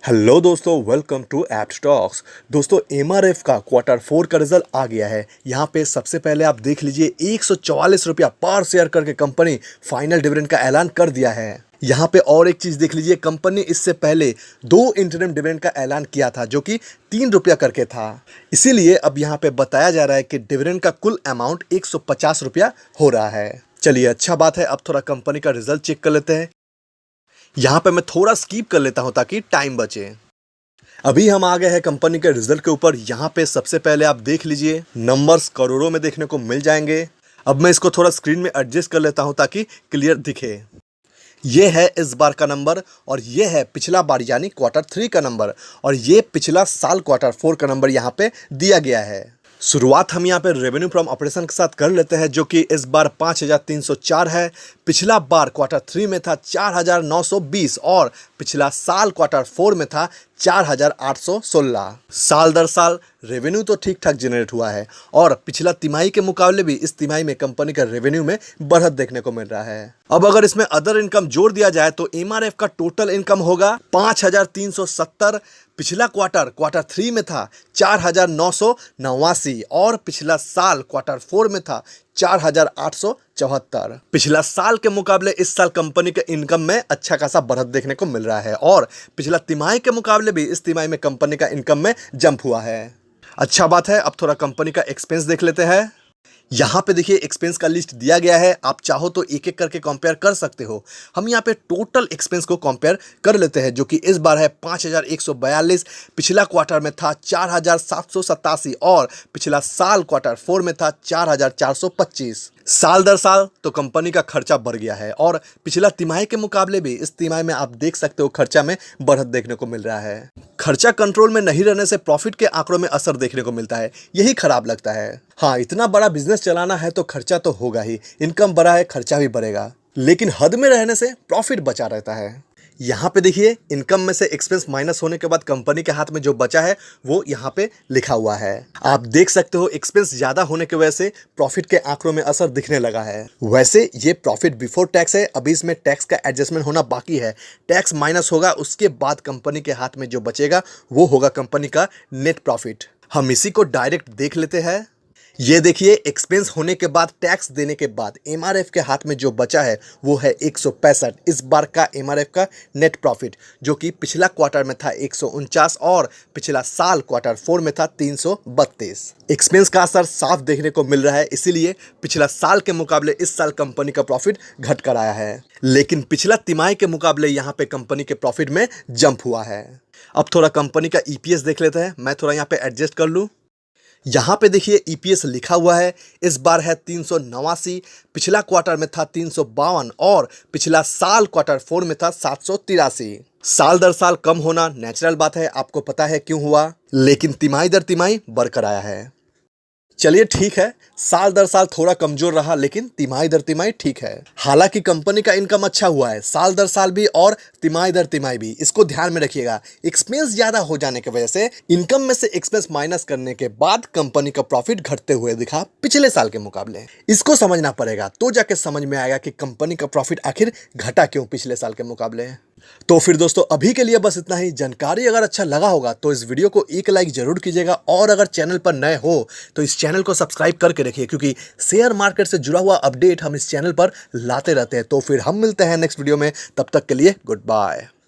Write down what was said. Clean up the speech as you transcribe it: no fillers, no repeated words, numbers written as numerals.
Hello दोस्तों, welcome to app stocks. दोस्तों, MRF का क्वार्टर 4 का रिजल्ट आ गया है। यहाँ पे सबसे पहले आप देख लीजिए, 144 रुपया पर शेयर करके कंपनी फाइनल डिविडेंड का ऐलान कर दिया है। यहाँ पे और एक चीज देख लीजिए, कंपनी इससे पहले 2 इंटरिम डिविडेंड का ऐलान किया था जो कि 3 रुपया करके था। इसीलिए अब यहाँ पे बताया जा रहा है कि डिविडेंड का कुल अमाउंट 150 रुपया हो रहा है। चलिए, अच्छा बात है। अब थोड़ा कंपनी का रिजल्ट चेक कर लेते हैं। यहाँ पे मैं थोड़ा स्कीप कर लेता हूं ताकि टाइम बचे। अभी हम आ गए हैं कंपनी के रिजल्ट के ऊपर। यहाँ पे सबसे पहले आप देख लीजिए, नंबर्स करोड़ों में देखने को मिल जाएंगे। अब मैं इसको थोड़ा स्क्रीन में एडजस्ट कर लेता हूं ताकि क्लियर दिखे। ये है इस बार का नंबर और ये है पिछला बार यानी क्वार्टर 3 का नंबर, और ये पिछला साल क्वार्टर 4 का नंबर यहाँ पे दिया गया है। शुरुआत हम यहाँ पे रेवेन्यू फ्रॉम ऑपरेशन के साथ कर लेते हैं, जो कि इस बार 5304 है। पिछला बार क्वार्टर 3 में था 4920 और पिछला साल क्वार्टर 4 में था 4816। साल दर साल रेवेन्यू तो ठीक ठाक जनरेट हुआ है और पिछला तिमाही के मुकाबले भी इस तिमाही में कंपनी का रेवेन्यू में बढ़त देखने को मिल रहा है। अब अगर इसमें अदर इनकम जोड़ दिया जाए तो एमआरएफ का टोटल इनकम होगा 5370। पिछला क्वार्टर 3 में था 4989 और पिछला साल क्वार्टर 4 में था 4874। पिछला साल के मुकाबले इस साल कंपनी के इनकम में अच्छा खासा बढ़त देखने को मिल रहा है और पिछला तिमाही के मुकाबले भी इस तिमाही में कंपनी का इनकम में जंप हुआ है। अच्छा बात है। अब थोड़ा कंपनी का एक्सपेंस देख लेते हैं। यहाँ पे देखिए, एक्सपेंस का लिस्ट दिया गया है। आप चाहो तो एक एक करके कंपेयर कर सकते हो। हम यहाँ पे टोटल एक्सपेंस को कंपेयर कर लेते हैं, जो कि इस बार है 5142। पिछला क्वार्टर में था 4787 और पिछला साल क्वार्टर 4 में था 4425। साल दर साल तो कंपनी का खर्चा बढ़ गया है और पिछला तिमाही के मुकाबले भी इस तिमाही में आप देख सकते हो खर्चा में बढ़त देखने को मिल रहा है। खर्चा कंट्रोल में नहीं रहने से प्रॉफिट के आंकड़ों में असर देखने को मिलता है, यही खराब लगता है। हाँ, इतना बड़ा बिजनेस चलाना है तो खर्चा तो होगा ही। इनकम बढ़ा है, खर्चा भी बढ़ेगा, लेकिन हद में रहने से प्रॉफिट बचा रहता है। यहाँ पे देखिए, इनकम में से एक्सपेंस माइनस होने के बाद कंपनी के हाथ में जो बचा है वो यहाँ पे लिखा हुआ है। आप देख सकते हो, एक्सपेंस ज्यादा होने की वजह से प्रॉफिट के आंकड़ों में असर दिखने लगा है। वैसे ये प्रॉफिट बिफोर टैक्स है, अभी इसमें टैक्स का एडजस्टमेंट होना बाकी है। टैक्स माइनस होगा, उसके बाद कंपनी के हाथ में जो बचेगा वो होगा कंपनी का नेट प्रॉफिट। हम इसी को डायरेक्ट देख लेते हैं। ये देखिए, एक्सपेंस होने के बाद, टैक्स देने के बाद एमआरएफ के हाथ में जो बचा है वो है 165। इस बार का एमआरएफ का नेट प्रॉफिट, जो कि पिछला क्वार्टर में था 149 और पिछला साल क्वार्टर 4 में था 332। एक्सपेंस का असर साफ देखने को मिल रहा है, इसीलिए पिछला साल के मुकाबले इस साल कंपनी का प्रॉफिट घट कर आया है, लेकिन पिछला तिमाही के मुकाबले यहाँ पे कंपनी के प्रॉफिट में जंप हुआ है। अब थोड़ा कंपनी का ईपीएस देख लेते हैं। मैं थोड़ा यहाँ पे एडजस्ट कर लूँ। यहाँ पे देखिए, ईपीएस लिखा हुआ है। इस बार है 389। पिछला क्वार्टर में था 352 और पिछला साल क्वार्टर 4 में था 783। साल दर साल कम होना नेचुरल बात है, आपको पता है क्यों हुआ, लेकिन तिमाही दर तिमाही बढ़कर आया है। चलिए ठीक है, साल दर साल थोड़ा कमजोर रहा, लेकिन तिमाही दर तिमाही ठीक है। हालांकि कंपनी का इनकम अच्छा हुआ है, साल दर साल भी और तिमाही दर तिमाही भी। इसको ध्यान में रखिएगा। एक्सपेंस ज्यादा हो जाने की वजह से इनकम में से एक्सपेंस माइनस करने के बाद कंपनी का प्रॉफिट घटते हुए दिखा पिछले साल के मुकाबले। इसको समझना पड़ेगा, तो जाके समझ में आएगा कि कंपनी का प्रॉफिट आखिर घटा क्यों पिछले साल के मुकाबले। तो फिर दोस्तों, अभी के लिए बस इतना ही। जानकारी अगर अच्छा लगा होगा तो इस वीडियो को एक लाइक जरूर कीजिएगा, और अगर चैनल पर नए हो तो इस चैनल को सब्सक्राइब करके रखिए, क्योंकि शेयर मार्केट से जुड़ा हुआ अपडेट हम इस चैनल पर लाते रहते हैं। तो फिर हम मिलते हैं नेक्स्ट वीडियो में, तब तक के लिए गुड बाय।